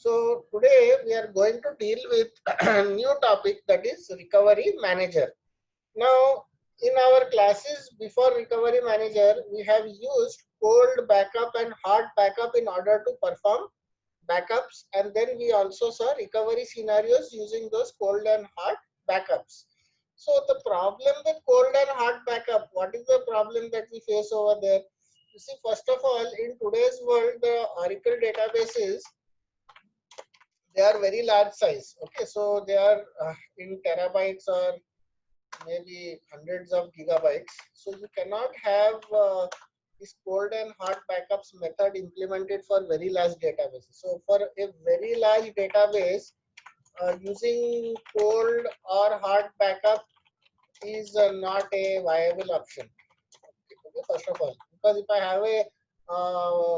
So today we are going to deal with a new topic, that is recovery manager. Now in our classes before recovery manager, we have used cold backup and hot backup in order to perform backups, and then we also saw recovery scenarios using those cold and hot backups. So the problem with cold and hot backup, what is the problem that we face over there? You see, first of all, in today's world, the Oracle databases, they are very large size. Okay, so they are in terabytes or maybe hundreds of gigabytes. So you cannot have this cold and hot backups method implemented for very large databases. So for a very large database, using cold or hot backup is not a viable option. Okay, first of all, because if I have a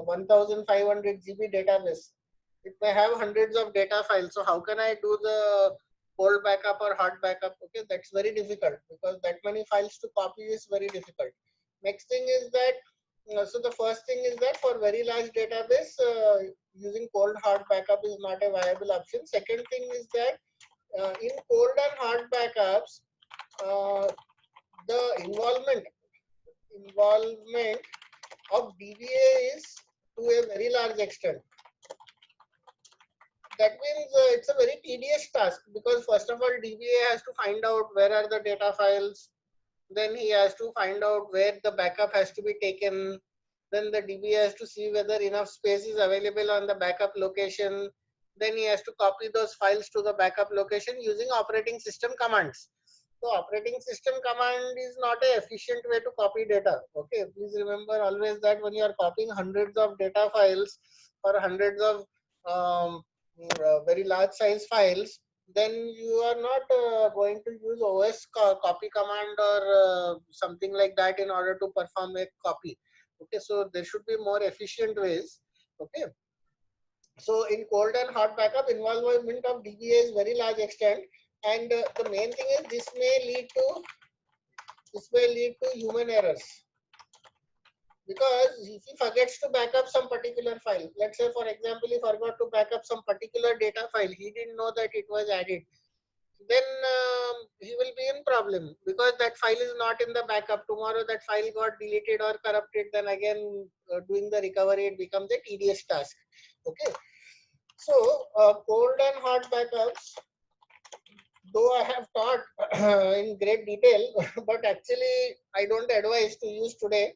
1500 GB database, it may have hundreds of data files. So how can I do the cold backup or hot backup? Okay, that's very difficult because that many files to copy is very difficult. Next thing is that, so the first thing is that for very large database, using cold hot backup is not a viable option. Second thing is that in cold and hot backups, uh, the involvement of DBA is to a very large extent. That means it's a very tedious task, because first of all DBA has to find out where are the data files, then he has to find out where the backup has to be taken, then the DBA has to see whether enough space is available on the backup location, then he has to copy those files to the backup location using operating system commands. So operating system command is not an efficient way to copy data. Okay, please remember always that when you are copying hundreds of data files or hundreds of very large size files, then you are not going to use OS copy command or something like that in order to perform a copy. Okay, so there should be more efficient ways. Okay, so in cold and hot backup, involvement of DBA is very large extent, and the main thing is this may lead to human errors, because if he forgets to back up some particular file, let's say for example he forgot to back up some particular data file, he didn't know that it was added, then he will be in problem, because that file is not in the backup. Tomorrow that file got deleted or corrupted, then again doing the recovery, it becomes a tedious task. Okay, so cold and hot backups, though I have taught in great detail, but actually I don't advise to use today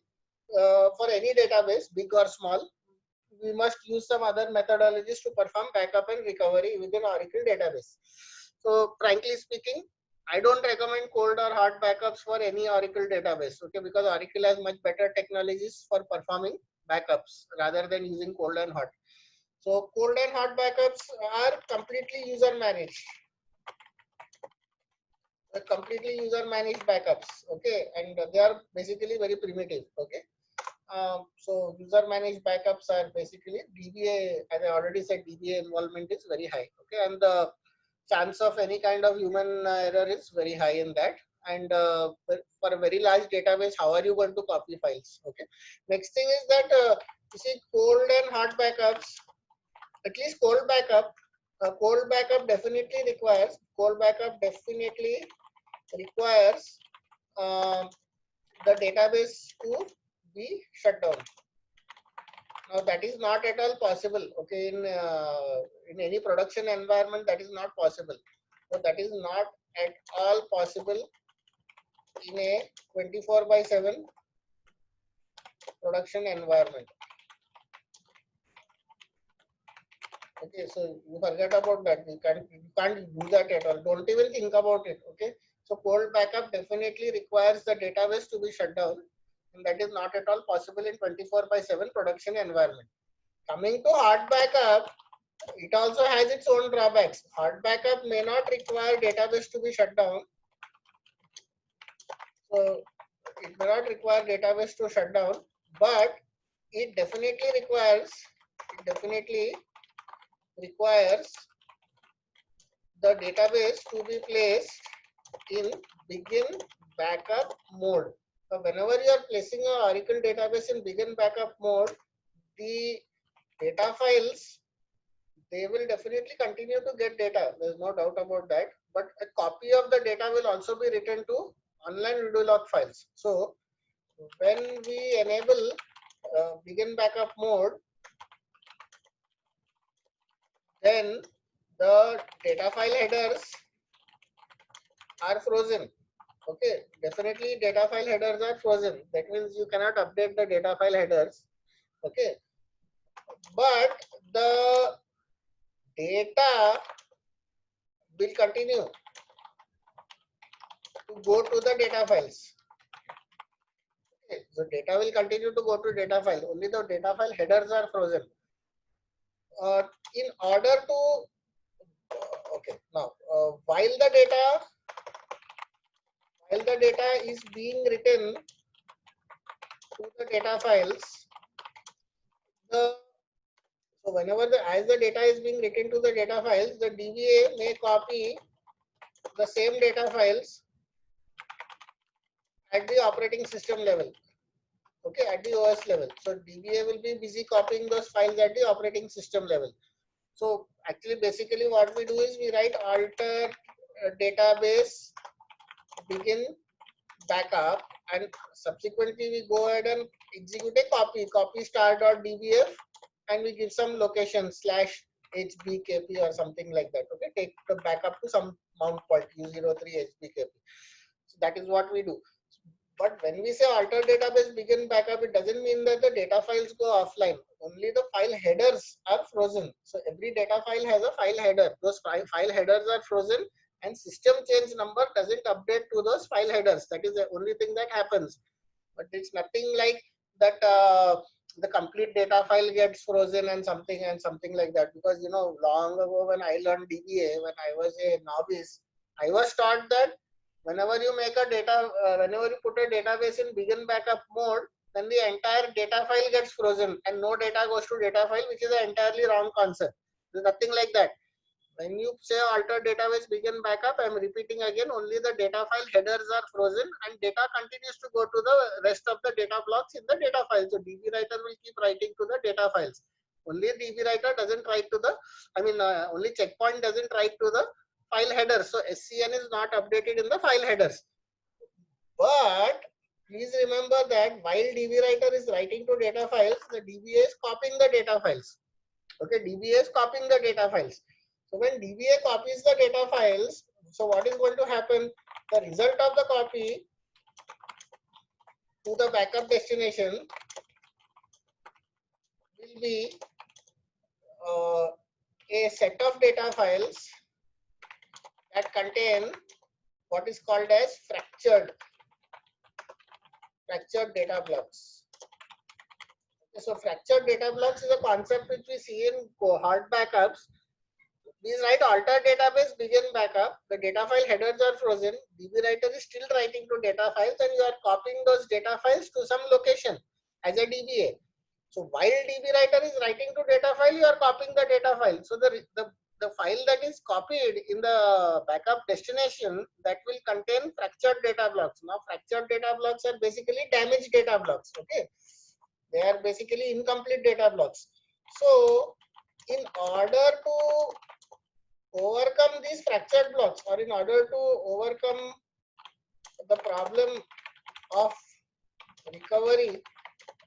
for any database, big or small. We must use some other methodologies to perform backup and recovery within Oracle database. So frankly speaking, I don't recommend cold or hot backups for any Oracle database, okay, because Oracle has much better technologies for performing backups rather than using cold and hot. So cold and hot backups are completely user managed backups, okay, and they are basically very primitive. Okay, so user managed backups are basically DBA, as I already said, DBA involvement is very high. Okay, and the chance of any kind of human error is very high in that. And for a very large database, how are you going to copy files? Okay. Next thing is that you see cold and hot backups. At least cold backup definitely requires um, the database to be shut down. Now that is not at all possible. Okay, in any production environment, that is not possible. So that is not at all possible in a 24/7 production environment. Okay, so you forget about that. You can't do that at all. Don't even think about it. Okay, so cold backup definitely requires the database to be shut down, and that is not at all possible in 24/7 production environment. Coming to hot backup, it also has its own drawbacks. Hot backup may not require database to be shut down. So it may not require database to shut down, but it definitely requires the database to be placed in begin backup mode. So whenever you are placing an Oracle database in begin backup mode, the data files they will definitely continue to get data. There's no doubt about that. But a copy of the data will also be written to online Redo-log files. So when we enable begin backup mode, then the data file headers are frozen. Okay, definitely data file headers are frozen. That means you cannot update the data file headers. Okay, but the data will continue to go to the data files. Okay, so data will continue to go to data file. Only the data file headers are frozen. In order to okay, now while the data is being written to the data files, so whenever as the data is being written to the data files, the DBA may copy the same data files at the operating system level. Okay, at the OS level. So DBA will be busy copying those files at the operating system level. So actually, basically, what we do is we write alter database begin backup, and subsequently we go ahead and execute a copy star.dbf, and we give some location /hbkp or something like that. Okay, take the backup to some mount point u03 hbkp. So that is what we do. But when we say alter database begin backup, it doesn't mean that the data files go offline. Only the file headers are frozen. So every data file has a file header. Those file headers are frozen, and system change number doesn't update to those file headers. That is the only thing that happens. But it's nothing like that the complete data file gets frozen and something like that. Because long ago when I learned DBA, when I was a novice, I was taught that whenever you make a whenever you put a database in begin backup mode, then the entire data file gets frozen and no data goes to data file, which is an entirely wrong concept. There's nothing like that. When you say alter database begin backup, I'm repeating again, only the data file headers are frozen and data continues to go to the rest of the data blocks in the data file. So DB writer will keep writing to the data files. Only DB writer doesn't write to the, only checkpoint doesn't write to the file headers. So SCN is not updated in the file headers. But please remember that while DB writer is writing to data files, the DBA is copying the data files. Okay, DBA is copying the data files. So when DBA copies the data files, so what is going to happen? The result of the copy to the backup destination will be a set of data files that contain what is called as fractured data blocks. Okay, so fractured data blocks is a concept which we see in hard backups. Please write alter database begin backup. The data file headers are frozen. DB writer is still writing to data files, and you are copying those data files to some location as a DBA. So while DB writer is writing to data file, you are copying the data file. So the file that is copied in the backup destination, that will contain fractured data blocks. Now fractured data blocks are basically damaged data blocks. Okay, they are basically incomplete data blocks. So in order to overcome these fractured blocks, or in order to overcome the problem of recovery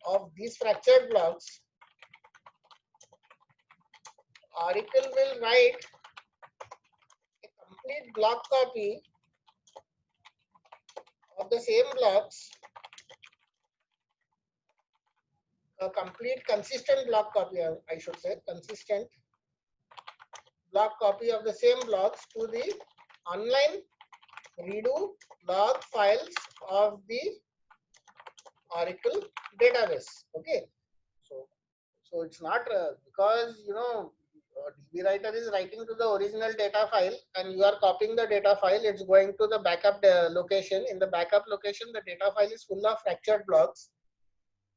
of these fractured blocks, Oracle will write a complete block copy of the same blocks, a complete consistent block copy, I should say, consistent block copy of the same blocks to the online redo log files of the Oracle database. Okay, so it's not because DB writer is writing to the original data file and you are copying the data file. It's going to the backup location. In the backup location, the data file is full of fractured blocks.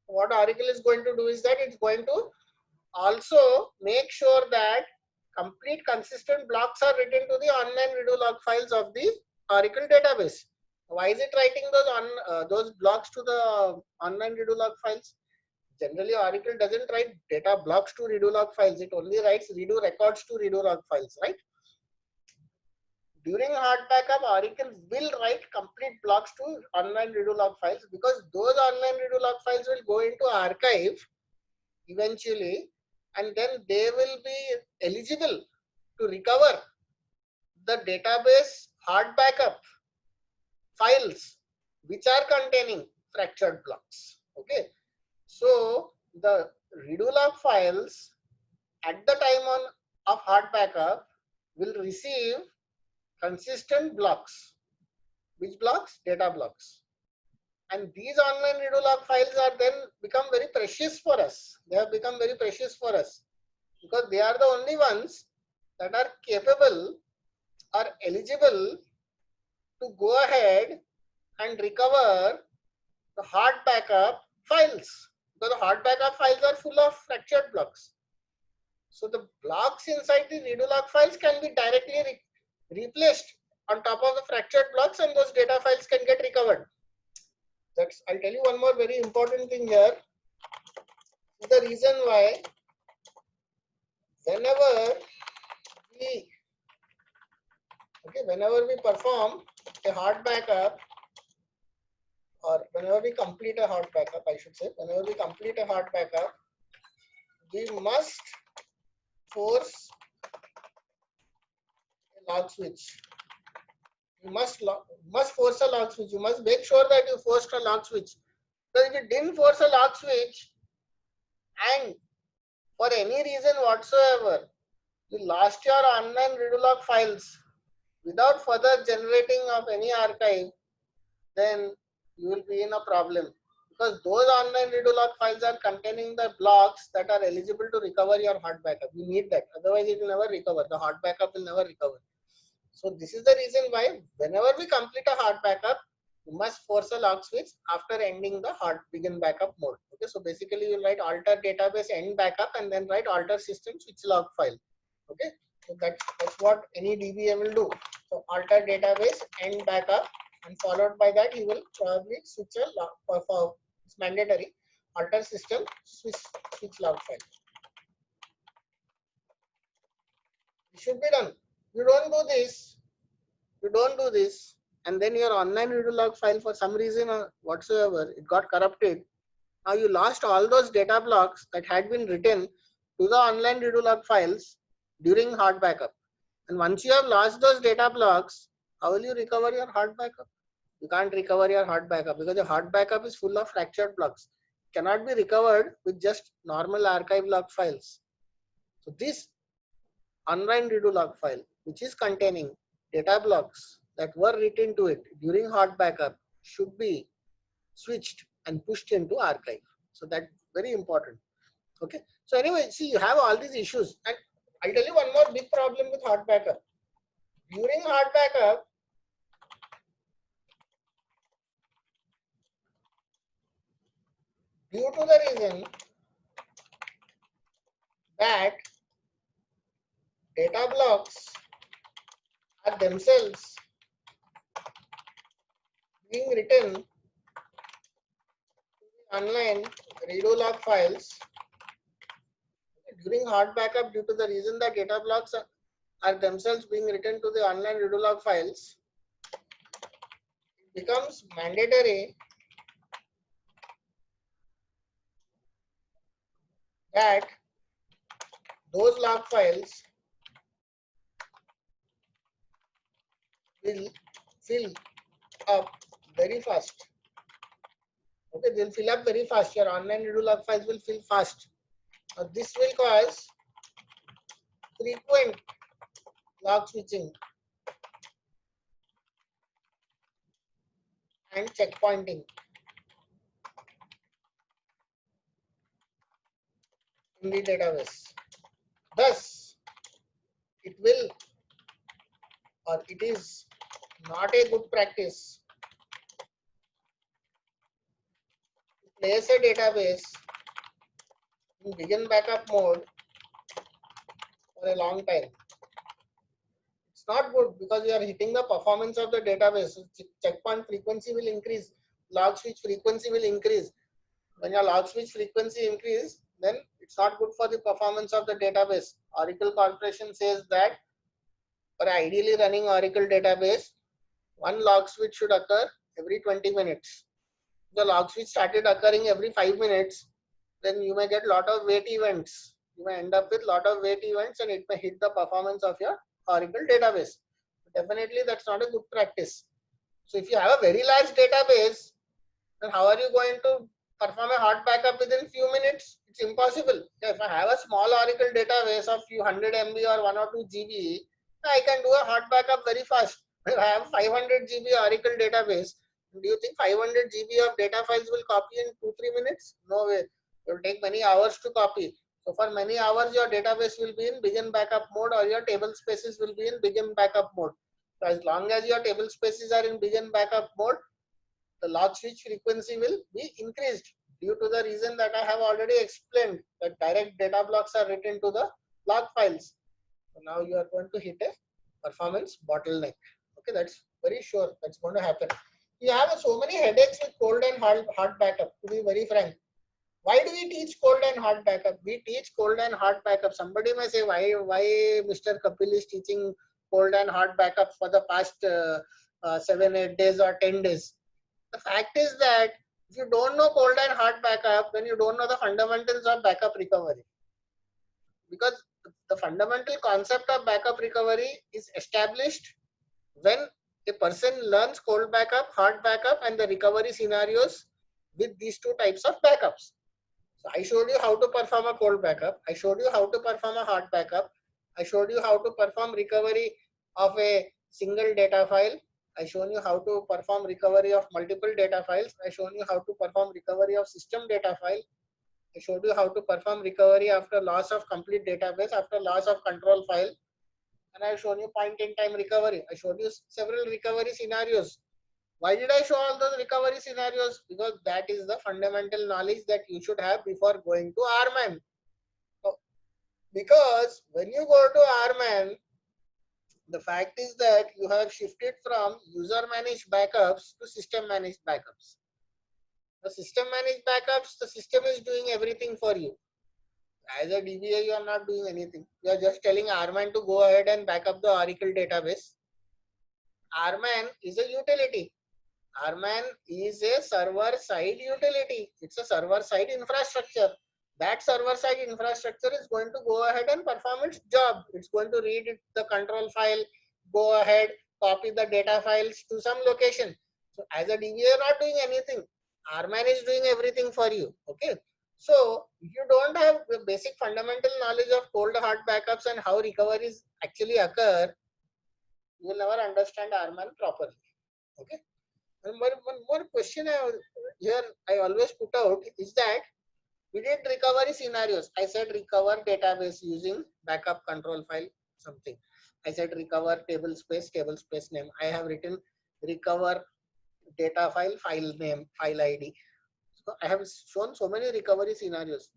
What Oracle is going to do is that it's going to also make sure that complete consistent blocks are written to the online redo log files of the Oracle database. Why is it writing those blocks to the online redo log files? Generally, Oracle doesn't write data blocks to redo log files. It only writes redo records to redo log files, right? During hard backup, Oracle will write complete blocks to online redo log files, because those online redo log files will go into archive eventually, and then they will be eligible to recover the database hard backup files which are containing fractured blocks. Okay, so the redo log files at the time of hard backup will receive consistent blocks. Which blocks? Data blocks. And these online redo log files are then become very precious for us. They have become very precious for us because they are the only ones that are capable or eligible to go ahead and recover the hard backup files, because the hard backup files are full of fractured blocks. So the blocks inside the redo log files can be directly replaced on top of the fractured blocks, and those data files can get recovered. I'll tell you one more very important thing here. The reason why whenever we perform a hard backup, or whenever we complete a hard backup, I should say, whenever we complete a hard backup, we must force a log switch. You must force a log switch. You must make sure that you forced a log switch. Because if you didn't force a log switch, and for any reason whatsoever, you lost your online redo log files without further generating of any archive, then you will be in a problem, because those online redo log files are containing the blocks that are eligible to recover your hard backup. You need that, otherwise it will never recover. The hard backup will never recover. So this is the reason why whenever we complete a hard backup, you must force a log switch after ending the hard begin backup mode. Okay, so basically you write alter database end backup and then write alter system switch log file. Okay, so that's what any DBA will do. So alter database end backup, and followed by that you will probably switch a log for it's mandatory alter system switch log file. It should be done. You don't do this, and then your online redo log file, for some reason or whatsoever, it got corrupted. Now you lost all those data blocks that had been written to the online redo log files during hard backup. And once you have lost those data blocks, how will you recover your hard backup? You can't recover your hard backup because the hard backup is full of fractured blocks. It cannot be recovered with just normal archive log files. So this online redo log file, which is containing data blocks that were written to it during hard backup, should be switched and pushed into archive. So that's very important. Okay. So anyway, see, you have all these issues, and I'll tell you one more big problem with hard backup. During hard backup, due to the reason that data blocks are themselves being written to the online redo log files during hard backup, due to the reason that data blocks are themselves being written to the online redo log files, it becomes mandatory that those log files will fill up very fast. Okay, they'll fill up very fast. Your online redo log files will fill fast. This will cause frequent log switching and checkpointing in the database. Thus, it will, or it is not a good practice to place a database in begin backup mode for a long time. It's not good because you are hitting the performance of the database. Checkpoint frequency will increase, log switch frequency will increase. When your log switch frequency increase, then it's not good for the performance of the database. Oracle Corporation says that for ideally running Oracle database, one log switch should occur every 20 minutes. The log switch started occurring every 5 minutes, then you may get lot of wait events. You may end up with lot of wait events and it may hit the performance of your Oracle database. Definitely that's not a good practice. So if you have a very large database, then how are you going to perform a hot backup within few minutes? It's impossible. If I have a small Oracle database of few 100 MB or 1 or 2 GB, I can do a hot backup very fast. If I have 500 GB Oracle database, do you think 500 GB of data files will copy in 2-3 minutes? No way. It will take many hours to copy. So for many hours, your database will be in begin backup mode or your table spaces will be in begin backup mode. So as long as your table spaces are in begin backup mode, the log switch frequency will be increased due to the reason that I have already explained, that direct data blocks are written to the log files. So now you are going to hit a performance bottleneck. Okay, that's very sure that's going to happen. You have so many headaches with cold and hot backup, to be very frank. Why do we teach cold and hot backup? We teach cold and hot backup. Somebody may say, why Mr. Kapil is teaching cold and hot backup for the past 7-8 days or 10 days? The fact is that if you don't know cold and hot backup, then you don't know the fundamentals of backup recovery. Because the fundamental concept of backup recovery is established when a person learns cold backup, hot backup, and the recovery scenarios with these two types of backups. So I showed you how to perform a cold backup. I showed you how to perform a hot backup. I showed you how to perform recovery of a single data file. I shown you how to perform recovery of multiple data files. I shown you how to perform recovery of system data file. I showed you how to perform recovery after loss of complete database, after loss of control file. And I've shown you point in time recovery. I showed you several recovery scenarios. Why did I show all those recovery scenarios? Because that is the fundamental knowledge that you should have before going to RMAN. So, because when you go to RMAN, the fact is that you have shifted from user managed backups to system managed backups. The system managed backups, the system is doing everything for you. As a DBA, you are not doing anything. You are just telling RMAN to go ahead and back up the Oracle database. RMAN is a utility. RMAN is a server-side utility. It's a server-side infrastructure. That server-side infrastructure is going to go ahead and perform its job. It's going to read the control file, go ahead, copy the data files to some location. So as a DBA, you're not doing anything. RMAN is doing everything for you. Okay. So if you don't have the basic fundamental knowledge of cold hard backups and how recoveries actually occur, you will never understand RMAN properly. Okay. And one more question I always put out is that we did recovery scenarios. I said recover database using backup control file something. I said recover table space name. I have written recover data file name, file ID. So I have shown so many recovery scenarios.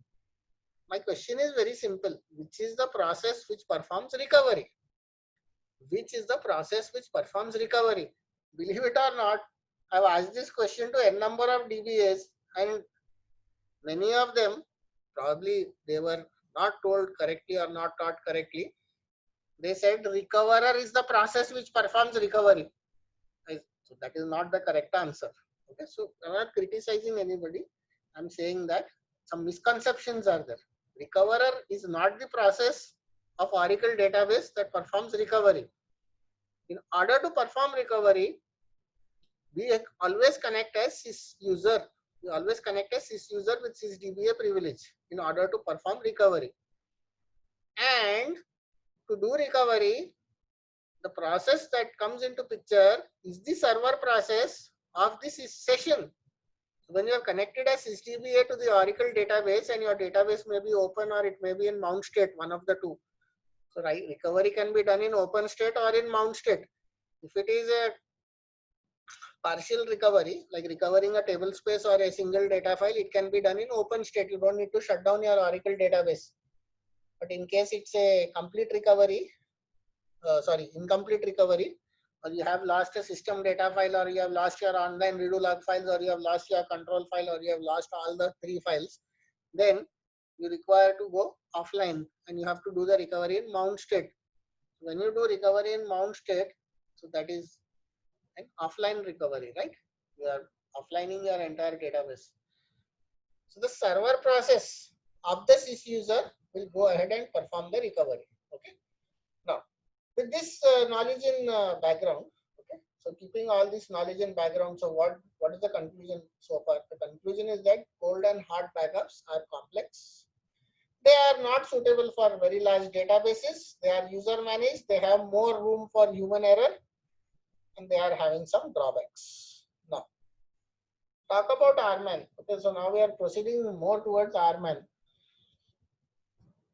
My question is very simple. Which is the process which performs recovery? Which is the process which performs recovery? Believe it or not, I've asked this question to n number of DBAs and many of them probably they were not told correctly or not taught correctly. They said recoverer is the process which performs recovery. So that is not the correct answer. Okay, so I'm not criticizing anybody. I'm saying that some misconceptions are there. Recoverer is not the process of Oracle database that performs recovery. In order to perform recovery, we always connect as sysuser. We always connect as sysuser with sysdba privilege in order to perform recovery. And to do recovery, the process that comes into picture is the server process of this session. When you are connected as sysdba to the Oracle database and your database may be open or it may be in mount state, one of the two. So recovery can be done in open state or in mount state. If it is a partial recovery, like recovering a table space or a single data file, it can be done in open state. You don't need to shut down your Oracle database. But in case it's a complete recovery, incomplete recovery, or you have lost a system data file, or you have lost your online redo log files, or you have lost your control file, or you have lost all the 3 files, then you require to go offline and you have to do the recovery in mount state. When you do recovery in mount state, so that is an offline recovery, right? You are offlining your entire database. So the server process of the sys user will go ahead and perform the recovery. Okay. Now, with this knowledge in background, okay. So keeping all this knowledge in background, so what is the conclusion so far? The conclusion is that cold and hot backups are complex. They are not suitable for very large databases. They are user managed. They have more room for human error, and they are having some drawbacks. Now, talk about RMAN. Okay, so now we are proceeding more towards RMAN.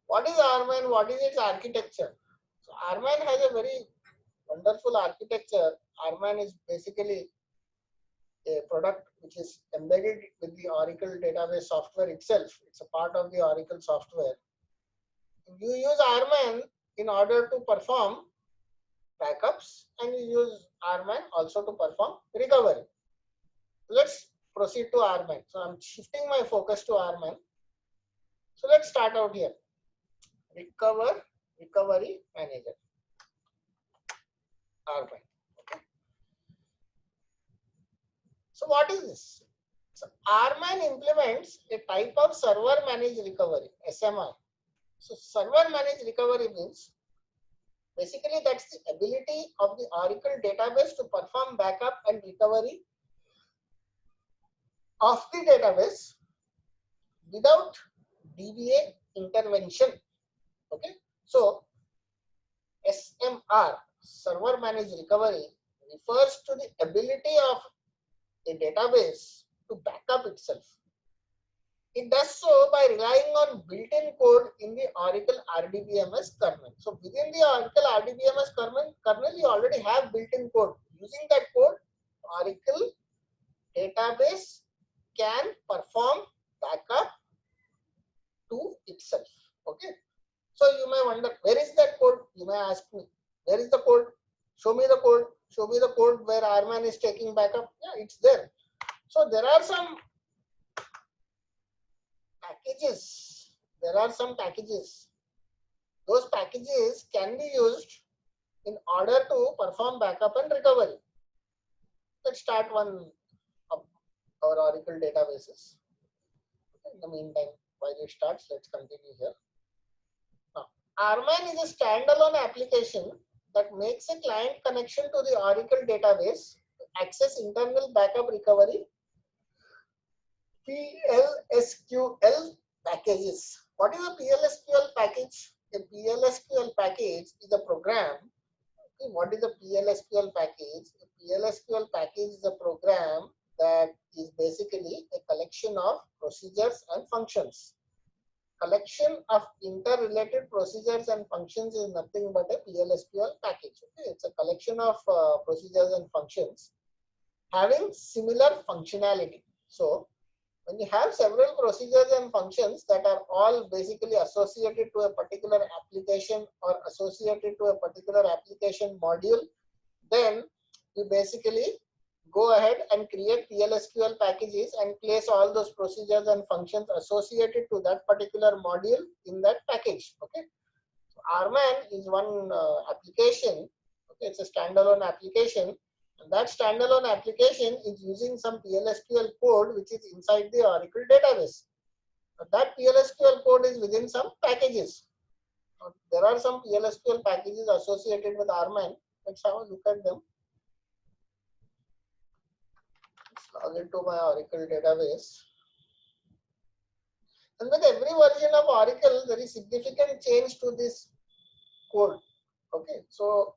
What is RMAN? What is its architecture? So RMAN has a very wonderful architecture. RMAN is basically a product which is embedded with the Oracle database software itself. It's a part of the Oracle software. You use RMAN in order to perform backups, and you use RMAN also to perform recovery. Let's proceed to RMAN. So I'm shifting my focus to RMAN. So let's start out here. Recovery manager. RMAN. Okay. So what is this? So RMAN implements a type of server managed recovery, SMR. So server managed recovery means basically that's the ability of the Oracle database to perform backup and recovery of the database without DBA intervention. Okay. So SMR, server managed recovery, refers to the ability of a database to back up itself. It does so by relying on built-in code in the Oracle RDBMS kernel. So within the Oracle RDBMS kernel, you already have built-in code. Using that code, Oracle database can perform backup to itself. Okay. So you may wonder, where is that code? You may ask me, where is the code? Show me the code. Show me the code where RMAN is taking backup. Yeah, it's there. So there are some packages. There are some packages. Those packages can be used in order to perform backup and recovery. Let's start one of our Oracle databases. In the meantime, while it starts, let's continue here. Now, RMAN is a standalone application that makes a client connection to the Oracle database to access internal backup recovery PLSQL packages. What is a PLSQL package? A PLSQL package is a program. Okay, what is a PLSQL package? A PLSQL package is a program that is basically a collection of procedures and functions. Collection of interrelated procedures and functions is nothing but a PLSQL package. Okay? It's a collection of procedures and functions having similar functionality. So when you have several procedures and functions that are all basically associated to a particular application or associated to a particular application module, then you basically go ahead and create PLSQL packages and place all those procedures and functions associated to that particular module in that package. Okay. So RMAN is one application. Okay, it's a standalone application. And that standalone application is using some PLSQL code which is inside the Oracle database. That PLSQL code is within some packages. There are some PLSQL packages associated with RMAN. Let's have a look at them. Let's log into my Oracle database. And with every version of Oracle, there is significant change to this code. Okay, so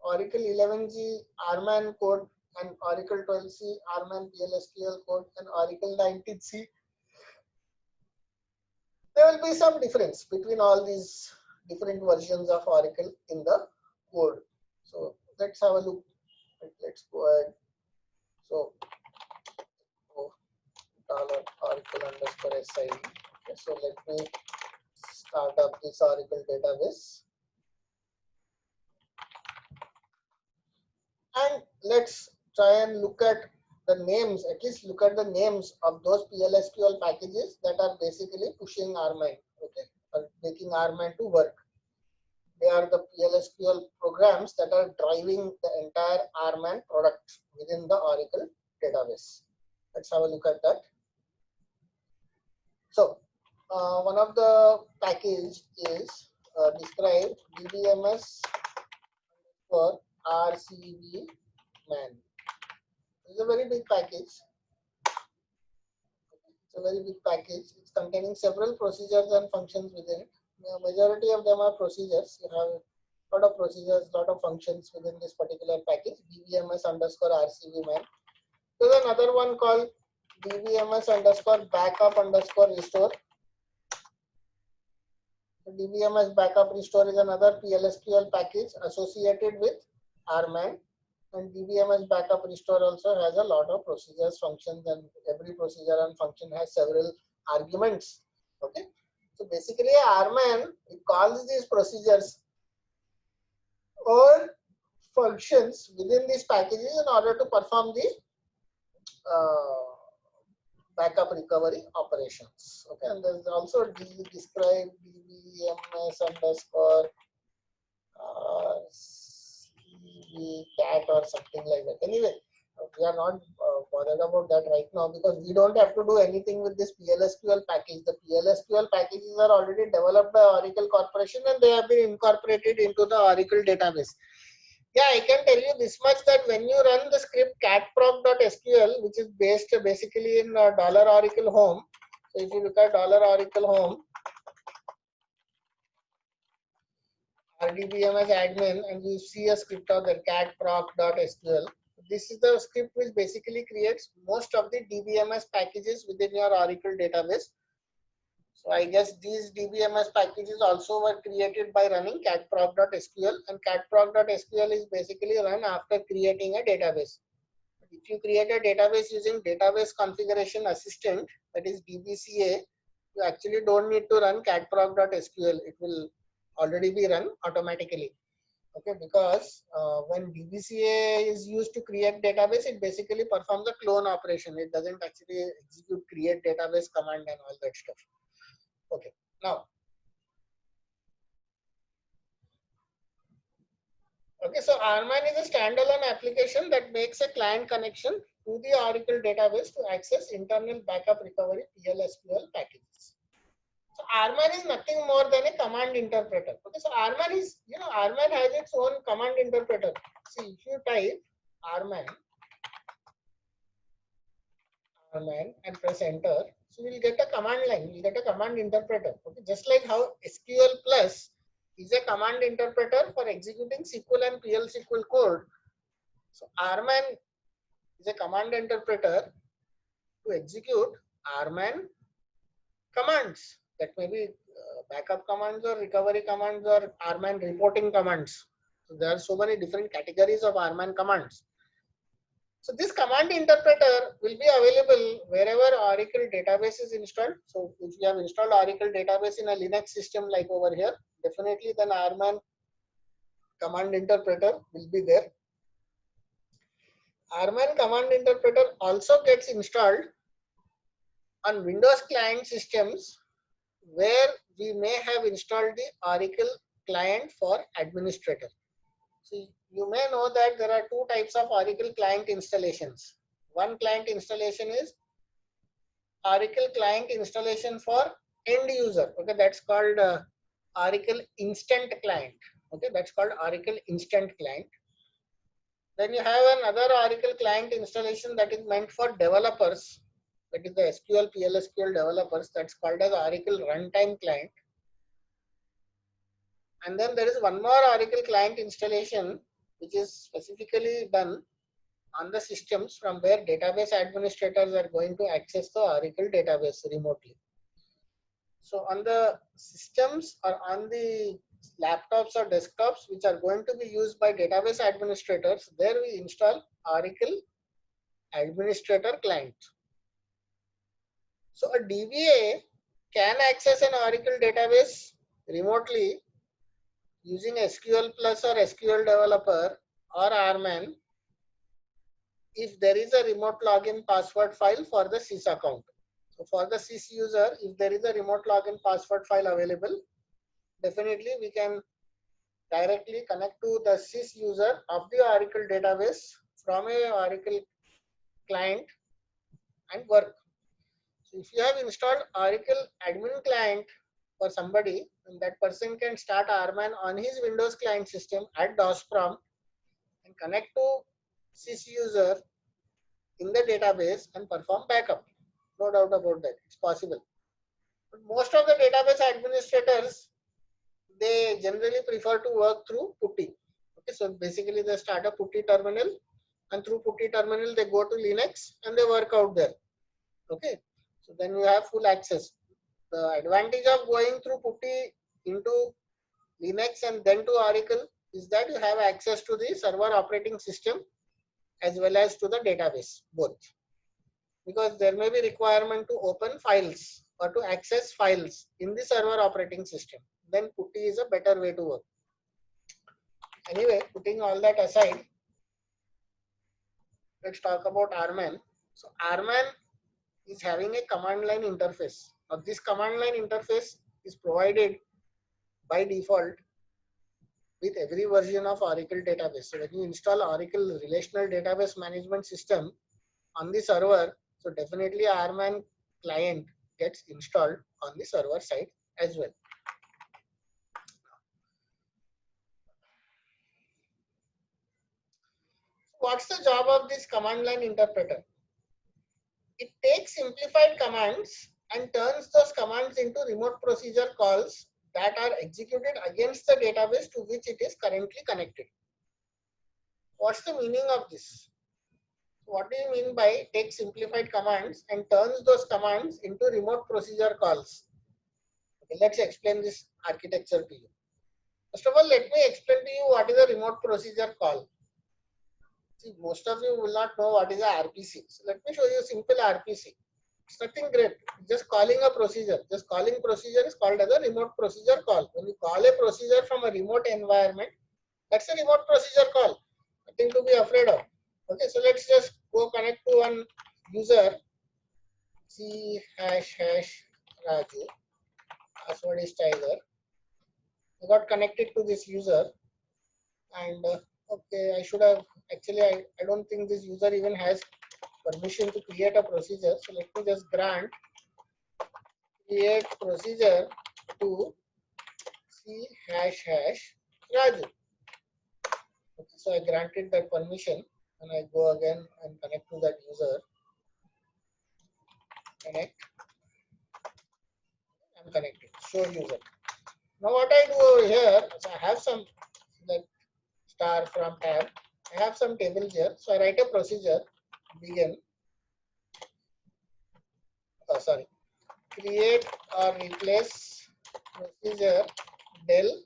Oracle 11G RMAN code and Oracle 12C RMAN PLSQL code and Oracle 19C. There will be some difference between all these different versions of Oracle in the code. So let's have a look. Let's go ahead. So $Oracle_SID. Okay, so let me start up this Oracle database. And let's try and look at the names, at least look at the names of those PLSQL packages that are basically pushing RMine, okay, or making RMine to work. They are the PLSQL programs that are driving the entire RMine product within the Oracle database. Let's have a look at that. So, one of the package is described DBMS for RCV man. It's a very big package. It's a very big package. It's containing several procedures and functions within it. The majority of them are procedures. You have a lot of procedures, lot of functions within this particular package. DBMS underscore RCV man. There's another one called DBMS underscore backup underscore restore. DBMS backup restore is another PLSQL package associated with RMan. And DBMS backup restore also has a lot of procedures, functions, and every procedure and function has several arguments. Okay, so basically, RMan, it calls these procedures or functions within these packages in order to perform the backup recovery operations. Okay, and there's also describe DBMS underscore cat or something like that. Anyway, we are not bothered about that right now because we don't have to do anything with this PLSQL package. The PLSQL packages are already developed by Oracle Corporation and they have been incorporated into the Oracle database. Yeah, I can tell you this much that when you run the script catproc.sql, which is based basically in $Oracle home. So if you look at $Oracle home, RDBMS admin, and you see a script of the catproc.sql. This is the script which basically creates most of the DBMS packages within your Oracle database. So I guess these DBMS packages also were created by running catproc.sql, and catproc.sql is basically run after creating a database. If you create a database using database configuration assistant, that is DBCA, you actually don't need to run catproc.sql. It will already be run automatically. Okay, because when DBCA is used to create database, it basically performs a clone operation. It doesn't actually execute create database command and all that stuff. Okay, now, okay, so RMan is a standalone application that makes a client connection to the Oracle database to access internal backup recovery PLSQL packages. So RMan is nothing more than a command interpreter. Okay, so RMan is, RMan has its own command interpreter. See, if you type RMan and press enter, so you'll get a command line, you'll get a command interpreter. Okay, just like how SQL Plus is a command interpreter for executing SQL and PL SQL code. So RMan is a command interpreter to execute RMan commands. That may be backup commands or recovery commands or RMan reporting commands. So there are so many different categories of RMan commands. So this command interpreter will be available wherever Oracle database is installed. So if you have installed Oracle database in a Linux system like over here, definitely then RMan command interpreter will be there. RMan command interpreter also gets installed on Windows client systems where we may have installed the Oracle client for administrator. So you may know that there are two types of Oracle client installations. One client installation is Oracle client installation for end user. Okay, that's called Oracle Instant Client. Okay, that's called Oracle Instant Client. Then you have another Oracle client installation that is meant for developers. That is the SQL, PLSQL developers. That's called as Oracle Runtime Client. And then there is one more Oracle client installation which is specifically done on the systems from where database administrators are going to access the Oracle database remotely. So on the systems or on the laptops or desktops which are going to be used by database administrators, there we install Oracle Administrator Client. So a DBA can access an Oracle database remotely using SQL Plus or SQL Developer or RMan if there is a remote login password file for the sys account. So for the sys user, if there is a remote login password file available, definitely we can directly connect to the sys user of the Oracle database from a Oracle client and work. So if you have installed Oracle admin client for somebody, then that person can start RMAN on his Windows client system at DOS prompt and connect to sys user in the database and perform backup. No doubt about that. It's possible. But most of the database administrators, they generally prefer to work through PuTTY. Okay, so basically they start a PuTTY terminal, and through PuTTY terminal they go to Linux and they work out there. Okay, so then you have full access. The advantage of going through PuTTY into Linux and then to Oracle is that you have access to the server operating system as well as to the database, both. Because there may be requirement to open files or to access files in the server operating system. Then PuTTY is a better way to work. Anyway, putting all that aside, let's talk about RMAN. So RMAN is having a command line interface. Now this command line interface is provided by default with every version of Oracle database. So when you install Oracle Relational Database Management System on the server, so definitely RMAN client gets installed on the server side as well. What's the job of this command line interpreter? It takes simplified commands and turns those commands into remote procedure calls that are executed against the database to which it is currently connected. What's the meaning of this? What do you mean by take simplified commands and turns those commands into remote procedure calls? Okay, let's explain this architecture to you. First of all, let me explain to you what is a remote procedure call. See, most of you will not know what is a RPC. So let me show you a simple RPC. It's nothing great. Just calling a procedure. Just calling procedure is called as a remote procedure call. When you call a procedure from a remote environment, that's a remote procedure call. Nothing to be afraid of. Okay, so let's just go connect to one user. C #Raju. Password is Tiger. I got connected to this user, and okay, I should have actually. I don't think this user even has permission to create a procedure. So let me just grant create procedure to C #Raju. Okay, so I granted that permission and I go again and connect to that user. Connect. I'm connected. Show user. Now what I do over here, so I have some like star from tab. I have some table here. So I write a procedure begin. Sorry. Create or replace procedure del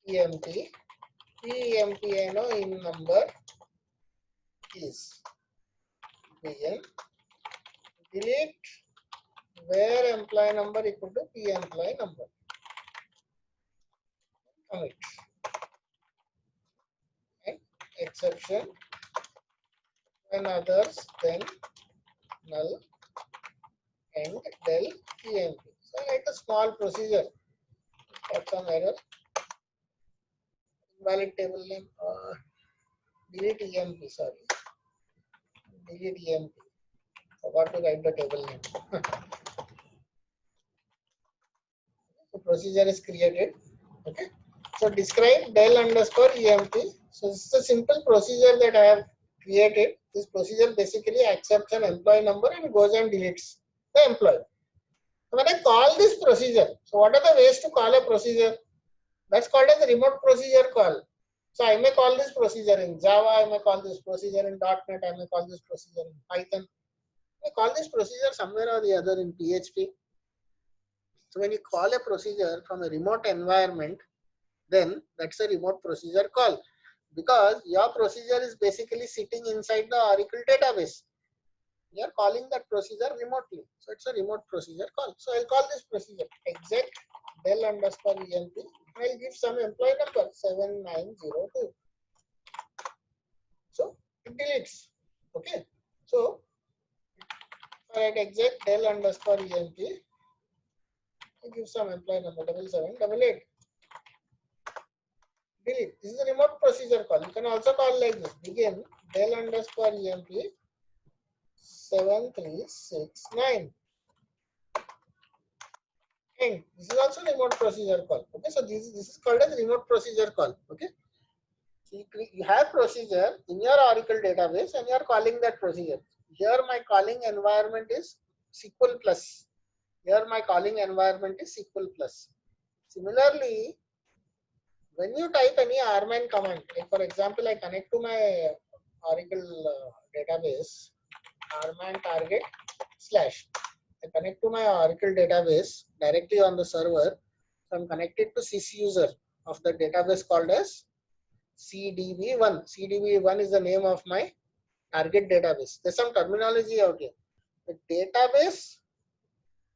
emp. Emp in number is begin. Delete where employee number equal to p employee number. Commit. And exception when others then null and del emp. So like a small procedure. Got some error. Invalid table name. Delete emp. Sorry. Delete emp. Forgot to write the table name. So procedure is created. Okay. So describe del underscore emp. So this is a simple procedure that I have created. This procedure basically accepts an employee number and goes and deletes the employee. So when I call this procedure, so what are the ways to call a procedure? That's called as a remote procedure call. So I may call this procedure in Java, I may call this procedure in .NET, I may call this procedure in Python. I may call this procedure somewhere or the other in PHP. So when you call a procedure from a remote environment, then that's a remote procedure call because your procedure is basically sitting inside the Oracle database. You are calling that procedure remotely. So it's a remote procedure call. So I'll call this procedure exec del underscore emp. I'll give some employee number 7902. So it deletes. Okay, so if I write exec del underscore emp, I give some employee number 7788. Delete. This is a remote procedure call. You can also call like this. Begin del underscore emp 7369. And this is also remote procedure call. Okay, so this is called as remote procedure call. Okay, so you have procedure in your Oracle database and you are calling that procedure. Here my calling environment is SQL plus. Here my calling environment is SQL plus. Similarly, when you type any rman command, like for example, I connect to my Oracle database, rman target slash. I connect to my Oracle database directly on the server. So I'm connected to sysuser of the database called as CDB1. CDB1 is the name of my target database. There's some terminology out here. The database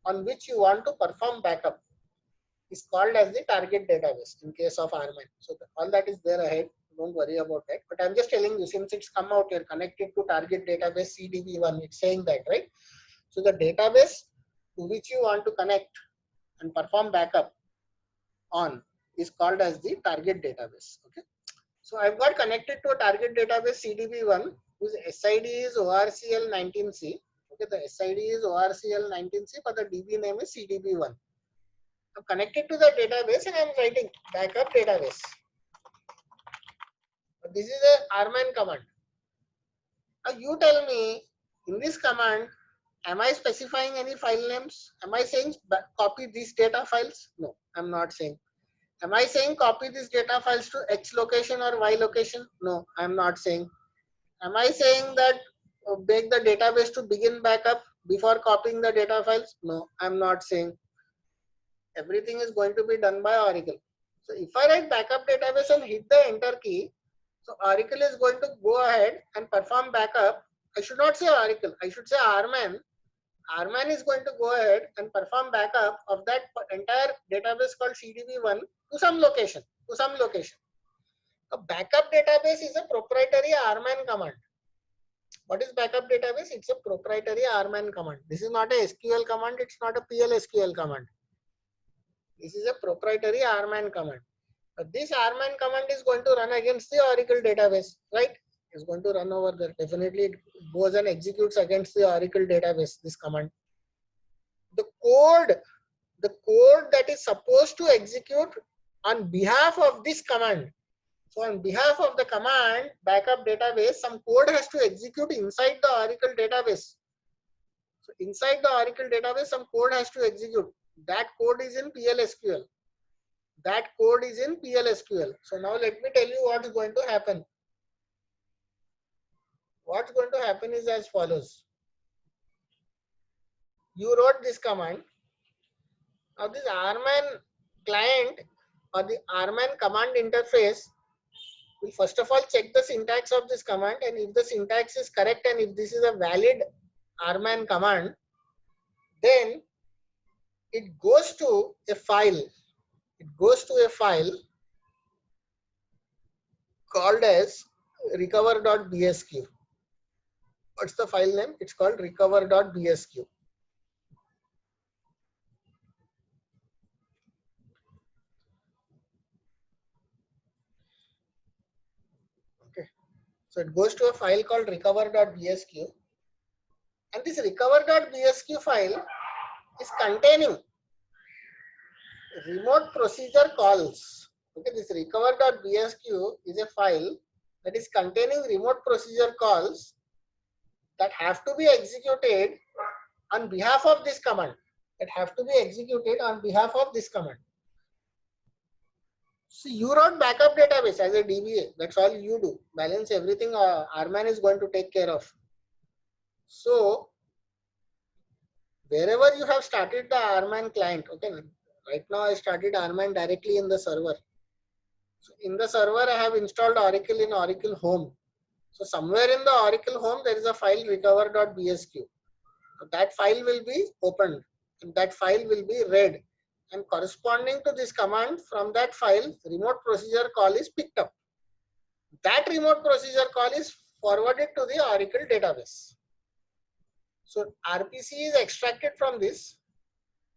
on which you want to perform backup is called as the target database in case of rman. So all that is there ahead. Don't worry about that. But I'm just telling you, since it's come out here connected to target database CDB1, it's saying that, right? So the database to which you want to connect and perform backup on is called as the target database. Okay. So I've got connected to a target database CDB1 whose SID is ORCL19C. Okay, the SID is ORCL19C, but the DB name is CDB1. I'm connected to the database and I'm writing backup database. This is a rman command. Now you tell me, in this command, am I specifying any file names? Am I saying copy these data files? No, I'm not saying. Am I saying copy these data files to X location or Y location? No, I'm not saying. Am I saying that make the database to begin backup before copying the data files? No, I'm not saying. Everything is going to be done by Oracle. So if I write backup database and hit the enter key, so Oracle is going to go ahead and perform backup. I should not say Oracle, I should say rman. Rman is going to go ahead and perform backup of that entire database called CDB1 to some location. A backup database is a proprietary rman command. What is backup database? It's a proprietary rman command. This is not a SQL command. It's not a PL/SQL command. This is a proprietary rman command. This rman command is going to run against the Oracle database, right? It's going to run over there. Definitely it goes and executes against the Oracle database, this command. The code that is supposed to execute on behalf of this command. So on behalf of the command backup database, some code has to execute inside the Oracle database. So inside the Oracle database, some code has to execute. That code is in PL/SQL. So now let me tell you what's going to happen. What's going to happen is as follows. You wrote this command. Now this rman client or the rman command interface will first of all check the syntax of this command, and if the syntax is correct and if this is a valid rman command, then it goes to a file. Called as recover.bsq. What's the file name? It's called recover.bsq. Okay. So it goes to a file called recover.bsq. And this recover.bsq file is containing remote procedure calls. Okay, this recover.bsq is a file that is containing remote procedure calls that have to be executed on behalf of this command. So you wrote backup database as a DBA. That's all you do. Balance everything rman is going to take care of. So wherever you have started the rman client, okay, right now I started rman directly in the server. So in the server, I have installed Oracle in Oracle Home. So somewhere in the Oracle Home, there is a file recover.bsq. So that file will be opened and that file will be read. And corresponding to this command from that file, remote procedure call is picked up. That remote procedure call is forwarded to the Oracle database. So RPC is extracted from this.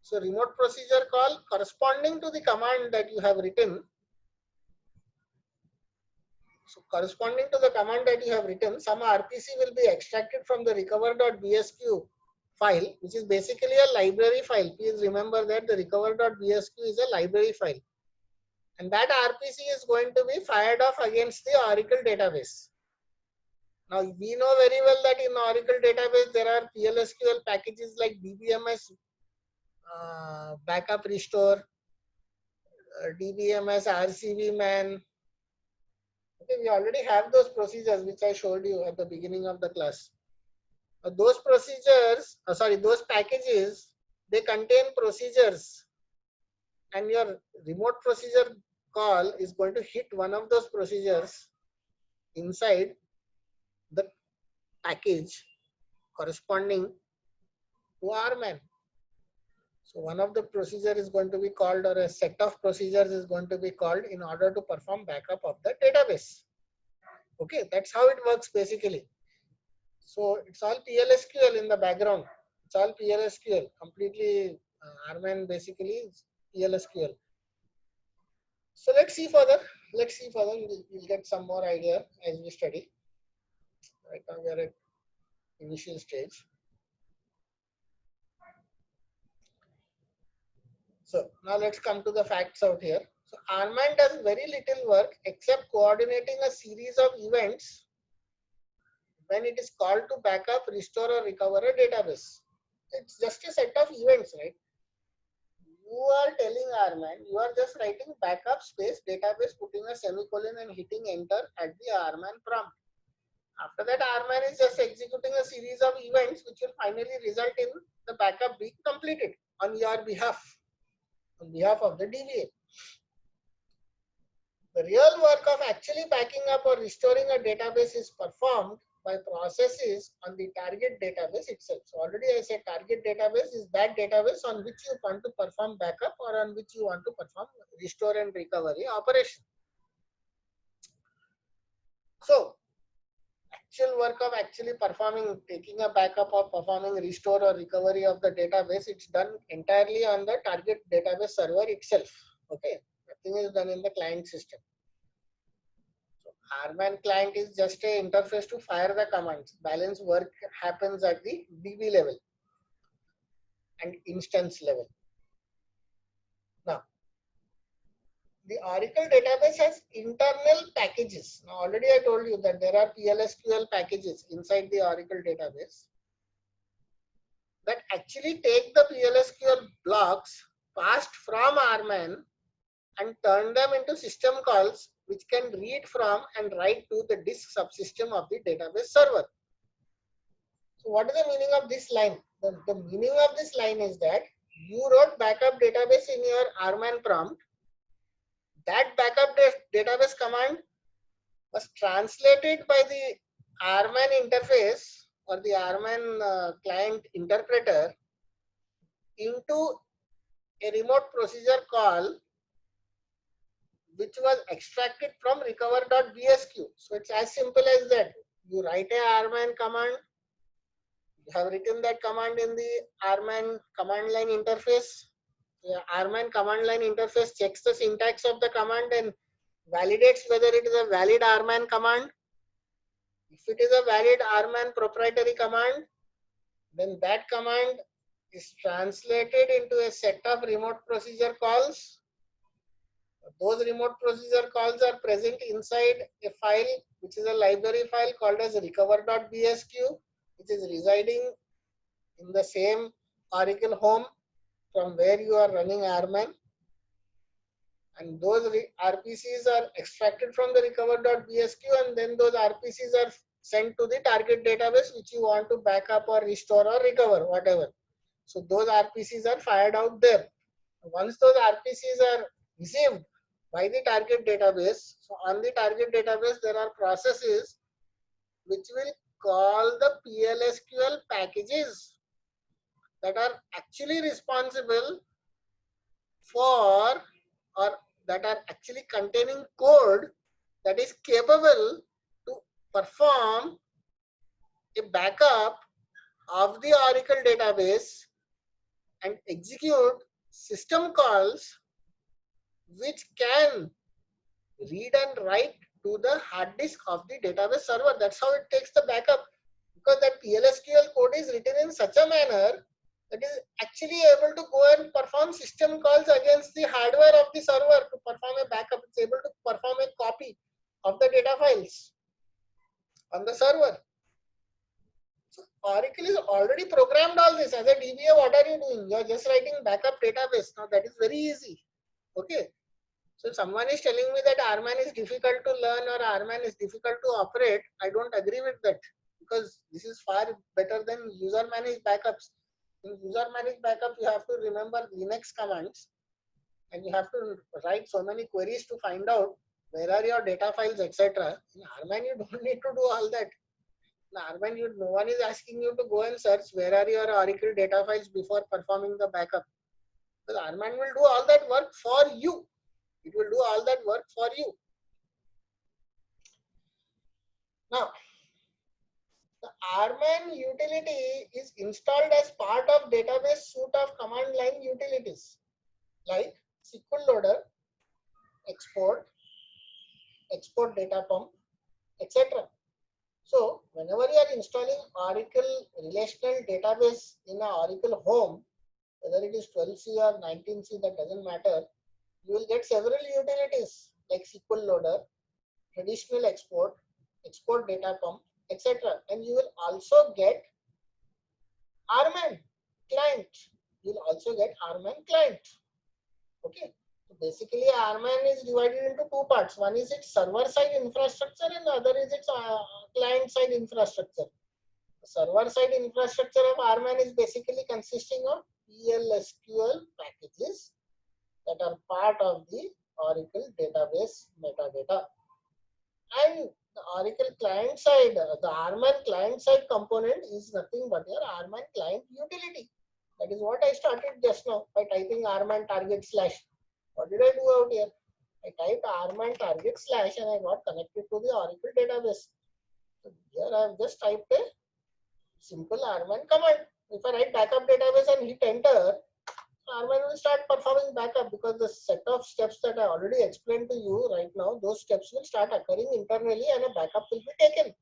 So remote procedure call corresponding to the command that you have written. So corresponding to the command that you have written, some RPC will be extracted from the recover.bsq file, which is basically a library file. Please remember that the recover.bsq is a library file. And that RPC is going to be fired off against the Oracle database. Now we know very well that in Oracle database there are PLSQL packages like DBMS backup restore, DBMS RCV man. Okay, we already have those procedures which I showed you at the beginning of the class. Those procedures, those packages, they contain procedures, and your remote procedure call is going to hit one of those procedures inside the package corresponding to RMAN. So one of the procedure is going to be called, or a set of procedures is going to be called in order to perform backup of the database. Okay, that's how it works basically. So it's all PLSQL in the background. It's all PLSQL, completely RMAN basically is PLSQL. So let's see further. We'll get some more idea as we study. Right now we are at initial stage. So now let's come to the facts out here. So RMAN does very little work except coordinating a series of events when it is called to backup, restore or recover a database. It's just a set of events, right? You are telling RMAN, you are just writing backup space database, putting a semicolon and hitting enter at the RMAN prompt. After that, RMAN is just executing a series of events which will finally result in the backup being completed on your behalf, on behalf of the DBA. The real work of actually backing up or restoring a database is performed by processes on the target database itself. So already I said target database is that database on which you want to perform backup or on which you want to perform restore and recovery operation. So actual work of actually performing, taking a backup or performing restore or recovery of the database, it's done entirely on the target database server itself. Okay, nothing is done in the client system. So RMAN client is just an interface to fire the commands. Balance work happens at the DB level and instance level. Now, the Oracle database has internal packages. Now, already I told you that there are PLSQL packages inside the Oracle database that actually take the PLSQL blocks passed from RMAN and turn them into system calls which can read from and write to the disk subsystem of the database server. So what is the meaning of this line? The meaning of this line is that you wrote backup database in your RMAN prompt. That backup database command was translated by the RMAN interface or the RMAN client interpreter into a remote procedure call which was extracted from recover.bsq. So it's as simple as that. You write a RMAN command, you have written that command in the RMAN command line interface. The RMAN command line interface checks the syntax of the command and validates whether it is a valid RMAN command. If it is a valid RMAN proprietary command, then that command is translated into a set of remote procedure calls. Those remote procedure calls are present inside a file which is a library file called as recover.bsq, which is residing in the same Oracle home from where you are running RMAN. And those RPCs are extracted from the recover.bsq, and then those RPCs are sent to the target database which you want to back up or restore or recover, whatever. So those RPCs are fired out there. Once those RPCs are received by the target database, so on the target database there are processes which will call the PLSQL packages that are actually responsible for, or that are actually containing code that is capable to perform a backup of the Oracle database and execute system calls which can read and write to the hard disk of the database server. That's how it takes the backup, because that PLSQL code is written in such a manner that is actually able to go and perform system calls against the hardware of the server to perform a backup. It's able to perform a copy of the data files on the server. So Oracle is already programmed all this. As a DBA, what are you doing? You are just writing backup database. Now that is very easy. Okay. So if someone is telling me that RMAN is difficult to learn or RMAN is difficult to operate, I don't agree with that, because this is far better than user managed backups. In user managed backup, you have to remember Linux commands and you have to write so many queries to find out where are your data files, etc. In RMAN, you don't need to do all that. In RMAN, no one is asking you to go and search where are your Oracle data files before performing the backup. Because RMAN will do all that work for you. It will do all that work for you. Now, the RMAN utility is installed as part of database suite of command line utilities like SQL Loader, export, export data pump, etc. So, whenever you are installing Oracle relational database in an Oracle home, whether it is 12C or 19C, that doesn't matter, you will get several utilities like SQL Loader, traditional export, export data pump, etc. And you will also get RMAN client. You will also get RMAN client. Okay. So basically, RMAN is divided into two parts. One is its server-side infrastructure and the other is its client-side infrastructure. The server-side infrastructure of RMAN is basically consisting of PLSQL packages that are part of the Oracle database metadata. And the Oracle client side, the RMAN client side component is nothing but your RMAN client utility. That is what I started just now by typing RMAN target slash. What did I do out here? I typed RMAN target slash and I got connected to the Oracle database. So here I have just typed a simple RMAN command. If I write backup database and hit enter, RMAN will start performing backup, because the set of steps that I already explained to you right now, those steps will start occurring internally and a backup will be taken.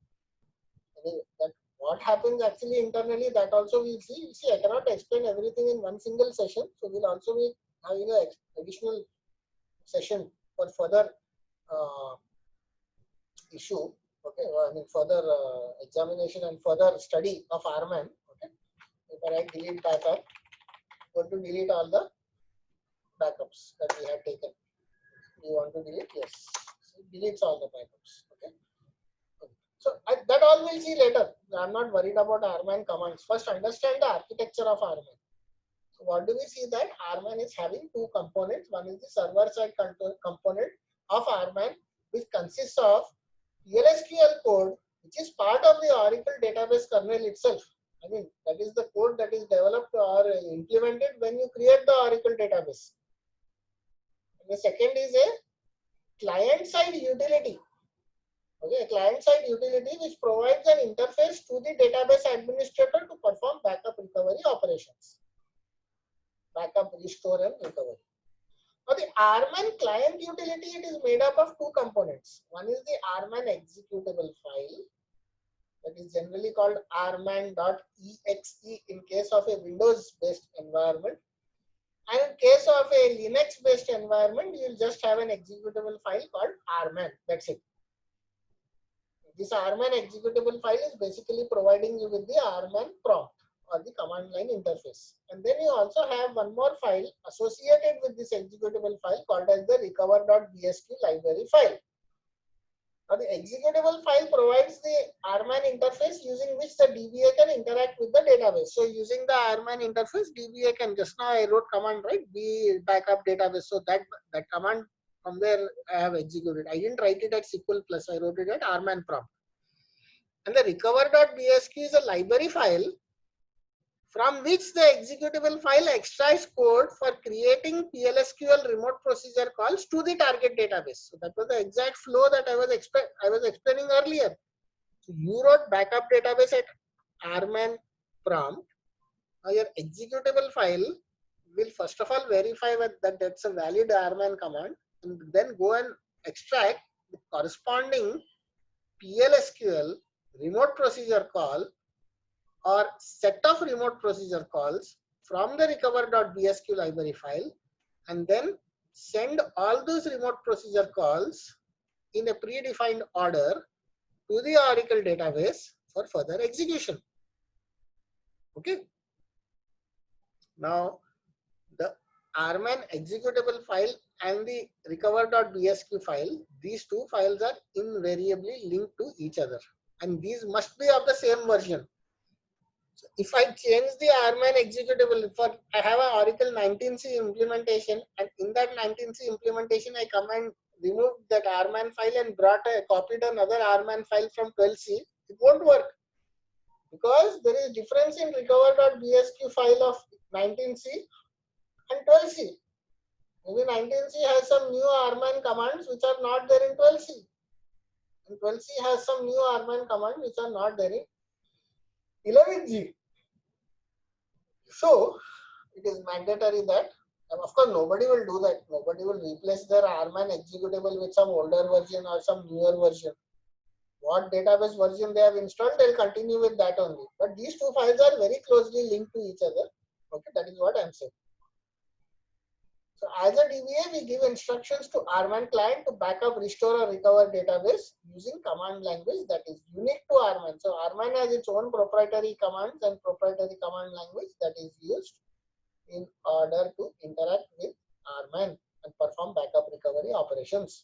That what happens actually internally, that also we'll see. You see, I cannot explain everything in one single session, so we'll also be having an additional session for further issue. Okay, I mean further examination and further study of RMAN. Okay, if I write delete backup, going to delete all the backups that we had taken. You want to delete? Yes. So it deletes all the backups. Okay. So that all we'll see later. I'm not worried about RMAN commands. First, understand the architecture of RMAN. So what do we see that RMAN is having two components. One is the server-side component of RMAN, which consists of PLSQL code, which is part of the Oracle database kernel itself. I mean, that is the code that is developed or implemented when you create the Oracle database. And the second is a client-side utility. Okay, client-side utility which provides an interface to the database administrator to perform backup recovery operations. Backup, restore, and recovery. Now, the RMAN client utility, it is made up of two components. One is the RMAN executable file, that is generally called rman.exe in case of a Windows-based environment. And in case of a Linux-based environment, you will just have an executable file called RMAN. That's it. This RMAN executable file is basically providing you with the RMAN prompt or the command line interface. And then you also have one more file associated with this executable file called as the recover.bsq library file. Now the executable file provides the RMAN interface using which the DBA can interact with the database. So using the RMAN interface, DBA can, just now I wrote command, right? B backup database. So that command from there I have executed. I didn't write it at SQL plus, I wrote it at RMAN prompt. And the recover.bsq is a library file from which the executable file extracts code for creating PLSQL remote procedure calls to the target database. So that was the exact flow that I was explaining earlier. So you wrote backup database at rman prompt. Now your executable file will first of all verify that that's a valid rman command, and then go and extract the corresponding PLSQL remote procedure call or set of remote procedure calls from the recover.bsq library file, and then send all those remote procedure calls in a predefined order to the Oracle database for further execution. Okay. Now the rman executable file and the recover.bsq file, these two files are invariably linked to each other, and these must be of the same version. So if I change the rman executable, for I have an Oracle 19c implementation, and in that 19c implementation I come and remove that rman file and copied another rman file from 12c, it won't work, because there is difference in recover.bsq file of 19c and 12c. Maybe 19c has some new rman commands which are not there in 12c, and 12c has some new rman commands which are not there in 11g. So it is mandatory that, and of course nobody will do that. Nobody will replace their rman executable with some older version or some newer version. What database version they have installed, they'll continue with that only. But these two files are very closely linked to each other. Okay, that is what I'm saying. So as a DBA, we give instructions to rman client to backup, restore, or recover database using command language that is unique to rman. So rman has its own proprietary commands and proprietary command language that is used in order to interact with rman and perform backup recovery operations.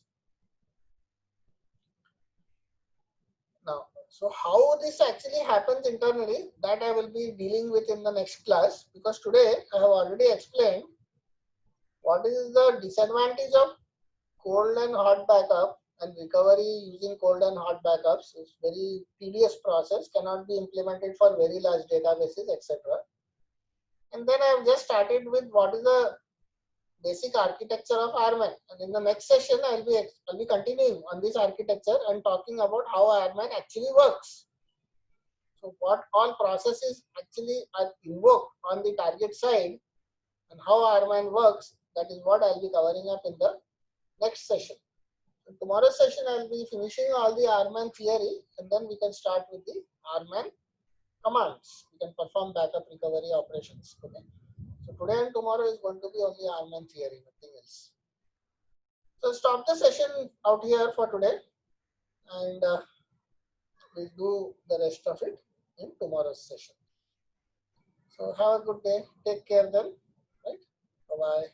Now, so how this actually happens internally, that I will be dealing with in the next class, because today I have already explained what is the disadvantage of cold and hot backup and recovery using cold and hot backups. It's very tedious process, cannot be implemented for very large databases, etc. And then I have just started with what is the basic architecture of rman, and in the next session I'll be continuing on this architecture and talking about how rman actually works. So what all processes actually are invoked on the target side and how rman works, that is what I'll be covering up in the next session. In tomorrow's session I'll be finishing all the rman theory, and then we can start with the rman commands. We can perform backup recovery operations. Okay. So today and tomorrow is going to be only rman theory, nothing else. So stop the session out here for today, and we'll do the rest of it in tomorrow's session. So have a good day. Take care then. Right. Bye bye.